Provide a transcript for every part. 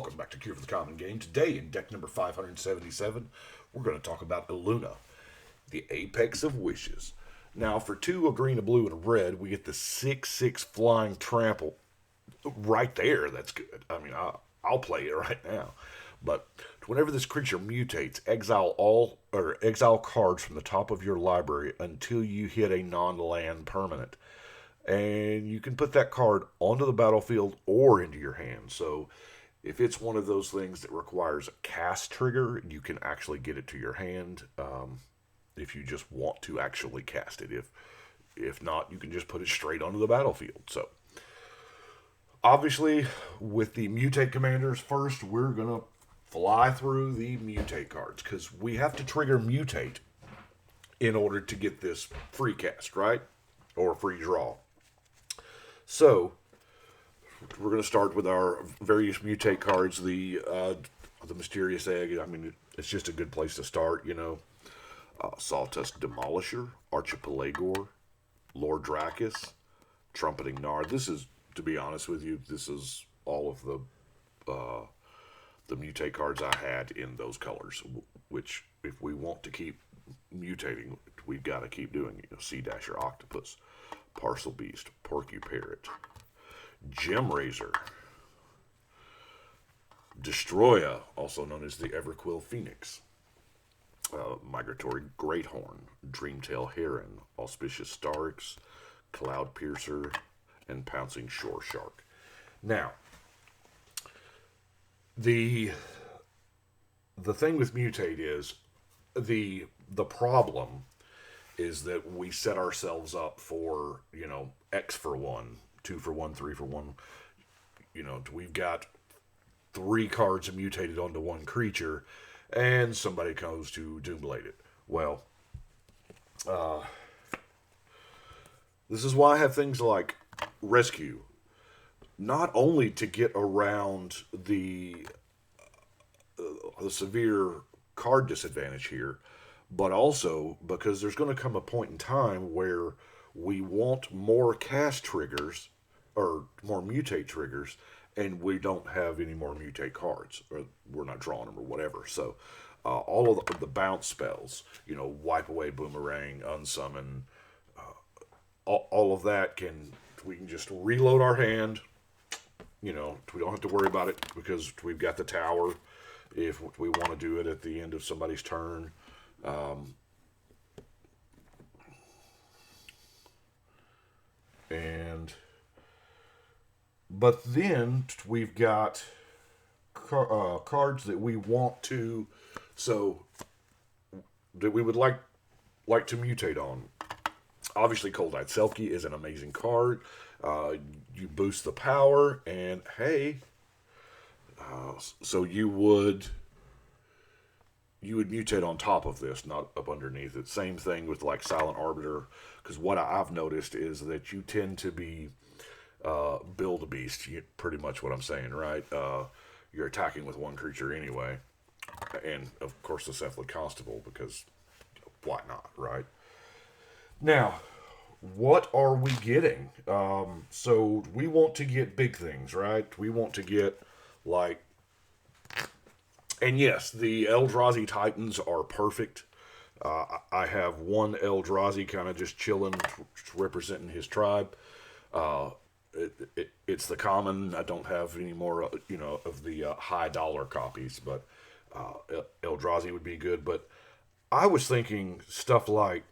Welcome back to Cure for the Common Game. Today, in deck number 577, we're going to talk about Illuna, the Apex of Wishes. Now, for two, a green, a blue, and a red, we get the 6/6 flying trample. Right there, that's good. I mean, I'll play it right now. But whenever this creature mutates, exile cards from the top of your library until you hit a non-land permanent. And you can put that card onto the battlefield or into your hand. So if it's one of those things that requires a cast trigger, you can actually get it to your hand if you just want to actually cast it. If not, you can just put it straight onto the battlefield. So obviously, with the Mutate Commanders, first we're going to fly through the Mutate cards because we have to trigger Mutate in order to get this free cast, right? Or free draw. So we're going to start with our various Mutate cards. The Mysterious Egg, I mean, it's just a good place to start, you know. Sawtusk Demolisher, Archipelagor, Lord Dracus, Trumpeting Nard. This is, to be honest with you, this is all of the Mutate cards I had in those colors, which if we want to keep mutating, we've got to keep doing it. You know, Sea Dasher Octopus, Parcel Beast, Porky Parrot, Gem Razor, Destroya, also known as the Everquill Phoenix, Migratory Greathorn, Dreamtail Heron, Auspicious Starix, Cloud Piercer, and Pouncing Shore Shark. Now, the thing with Mutate is the problem is that we set ourselves up for, you know, X for 1, 2 for 1, 3 for 1. You know, we've got 3 cards mutated onto one creature, and somebody goes to Doomblade it. Well, this is why I have things like Rescue. Not only to get around the severe card disadvantage here, but also because there's going to come a point in time where we want more cast triggers or more mutate triggers, and we don't have any more mutate cards, or we're not drawing them or whatever. So all of the bounce spells, you know, Wipe Away, Boomerang, Unsummon, all of that we can just reload our hand. You know, we don't have to worry about it because we've got the tower if we want to do it at the end of somebody's turn. But then we've got cards that we want to, so that we would like to mutate on. Obviously, Cold-Eyed Selkie is an amazing card. You boost the power, and hey, so you would mutate on top of this, not up underneath it. Same thing with like Silent Arbiter, because what I've noticed is that you tend to be build a beast. Pretty much what I'm saying, right? You're attacking with one creature anyway, and of course the Cephalid Constable, because why not, right? Now, what are we getting? So we want to get big things, right? We want to get like, and yes, the Eldrazi Titans are perfect. I have one Eldrazi kind of just chilling, representing his tribe. It's the common. I don't have any more, you know, of the high dollar copies, but Eldrazi would be good. But I was thinking stuff like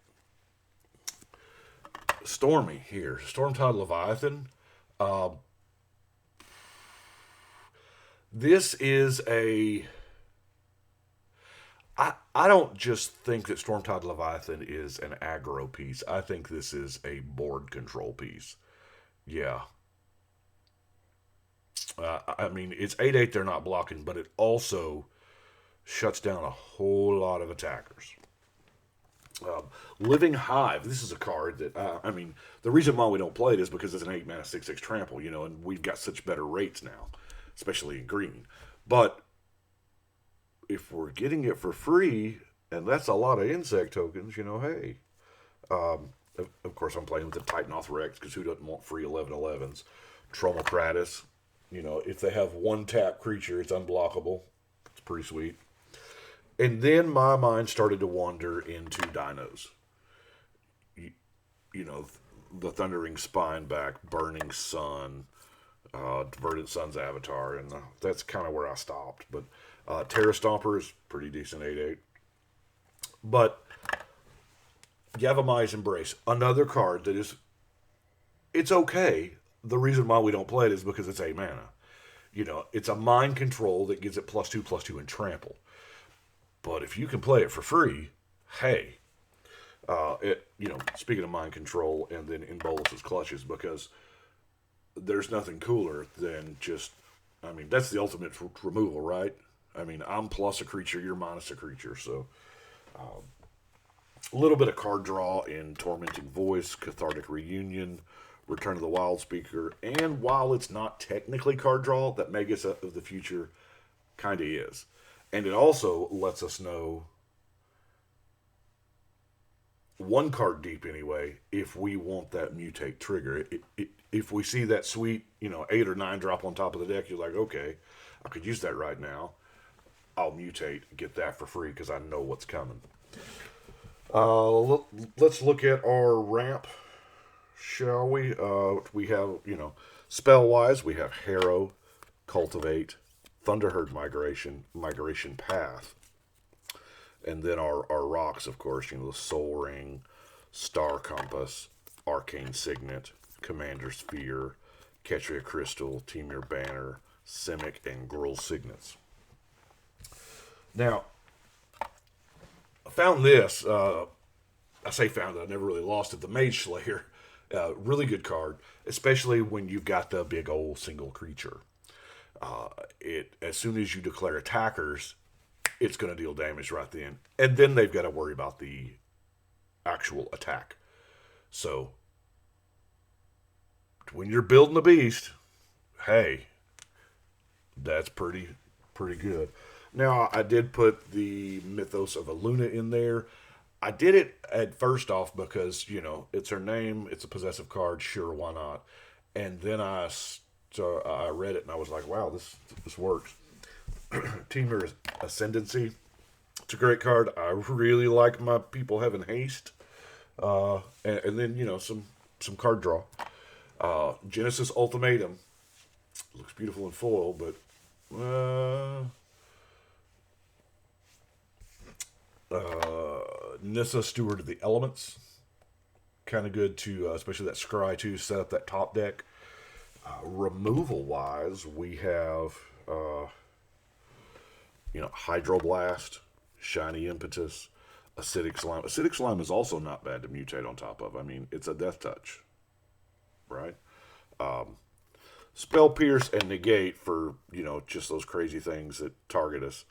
Stormy here, Stormtide Leviathan. This is I don't just think that Stormtide Leviathan is an aggro piece. I think this is a board control piece. Yeah. I mean, it's 8/8 they're not blocking, but it also shuts down a whole lot of attackers. Living Hive. This is a card that, I mean, the reason why we don't play it is because it's an 8-mana 6/6 trample, you know, and we've got such better rates now, especially in green. But if we're getting it for free, and that's a lot of insect tokens, you know, hey. Of course, I'm playing with the Titanoth Rex, because who doesn't want free 11/11s? Tromokratis, You know, if they have one tap creature, it's unblockable. It's pretty sweet. And then my mind started to wander into dinos. You know, the Thundering Spineback, Burning Sun, Diverted Sun's Avatar, and that's kind of where I stopped. But Terra Stomper is pretty decent 8/8. But Yavimai's Embrace, another card that is, it's okay. The reason why we don't play it is because it's 8 mana. You know, it's a mind control that gives it +2/+2 and trample. But if you can play it for free, hey, speaking of mind control, and then in Bolus's Clutches, because there's nothing cooler than just, I mean, that's the ultimate removal, right? I mean, I'm plus a creature, you're minus a creature, so a little bit of card draw in Tormenting Voice, Cathartic Reunion, Return of the Wild Speaker, and while it's not technically card draw, that Magus of the Future kind of is. And it also lets us know, one card deep anyway, if we want that mutate trigger. If we see that sweet, 8 or 9 drop on top of the deck, you're like, okay, I could use that right now. I'll mutate, get that for free because I know what's coming. Let's look at our ramp, shall we? We have, spell-wise, we have Harrow, Cultivate, Thunderherd Migration Path. And then our rocks, of course, the Soul Ring, Star Compass, Arcane Signet, Commander Sphere, Ketria Crystal, Temur Banner, Simic, and Gruul Signets. Now, I found this. I say found it. I never really lost it. The Mage Slayer. Really good card, especially when you've got the big old single creature. As soon as you declare attackers, it's going to deal damage right then. And then they've got to worry about the actual attack. So, when you're building a beast, hey, that's pretty good. Now, I did put the Mythos of Illuna in there. I did it at first off because, it's her name, it's a possessive card, sure, why not? And then I read it and I was like, wow, this works. Temur Ascendancy. It's a great card. I really like my people having haste. And then, some card draw. Genesis Ultimatum. Looks beautiful in foil, but Nissa, Steward of the Elements. Kind of good to, especially that Scry 2, set up that top deck. Removal-wise, we have, Hydroblast, Shiny Impetus, Acidic Slime. Acidic Slime is also not bad to mutate on top of. I mean, it's a Death Touch, right? Spell Pierce and Negate for, just those crazy things that target us.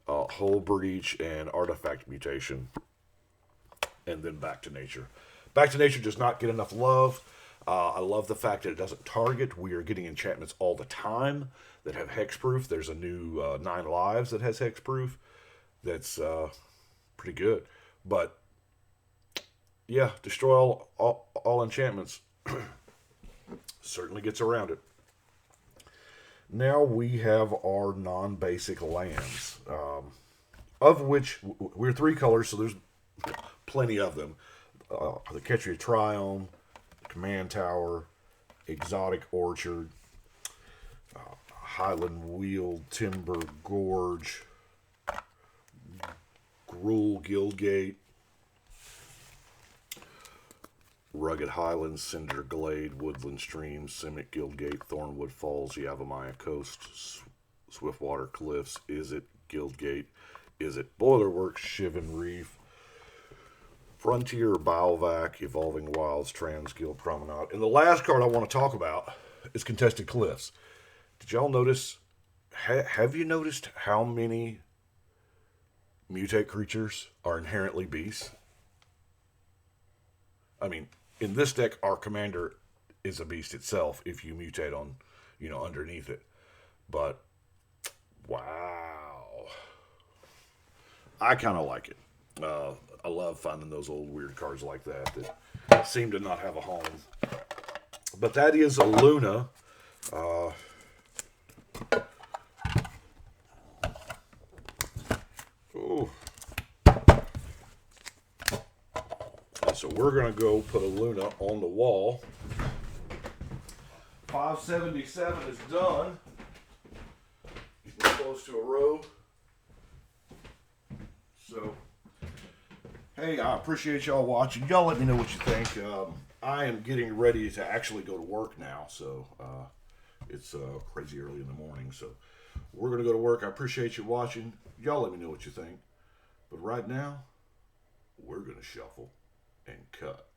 Hull Breach and Artifact Mutation. And then Back to Nature. Back to Nature does not get enough love. I love the fact that it doesn't target. We are getting enchantments all the time that have hexproof. There's a new 9 Lives that has hexproof. That's pretty good. But, yeah, destroy all enchantments. Certainly gets around it. Now we have our non-basic lands, of which we're 3 colors, so there's plenty of them. The Ketria Triome, Command Tower, Exotic Orchard, Highland Weald, Timber Gorge, Gruul Guildgate, Rugged Highlands, Cinder Glade, Woodland Streams, Simic Guildgate, Thornwood Falls, Yavimaya Coast, Swiftwater Cliffs, Izzet Guildgate, Izzet Boilerworks, Shivan Reef, Frontier, Baalvac, Evolving Wilds, Transguild Promenade. And the last card I want to talk about is Contested Cliffs. Did y'all notice, have you noticed how many mutate creatures are inherently beasts? I mean, in this deck, our commander is a beast itself if you mutate on, underneath it. But, wow. I kind of like it. I love finding those old weird cards like that seem to not have a home. But that is Illuna. So we're going to go put Illuna on the wall. 577 is done. We're close to a row. So, hey, I appreciate y'all watching. Y'all let me know what you think. I am getting ready to actually go to work now. So, it's crazy early in the morning. So, we're going to go to work. I appreciate you watching. Y'all let me know what you think. But right now, we're going to shuffle and cut.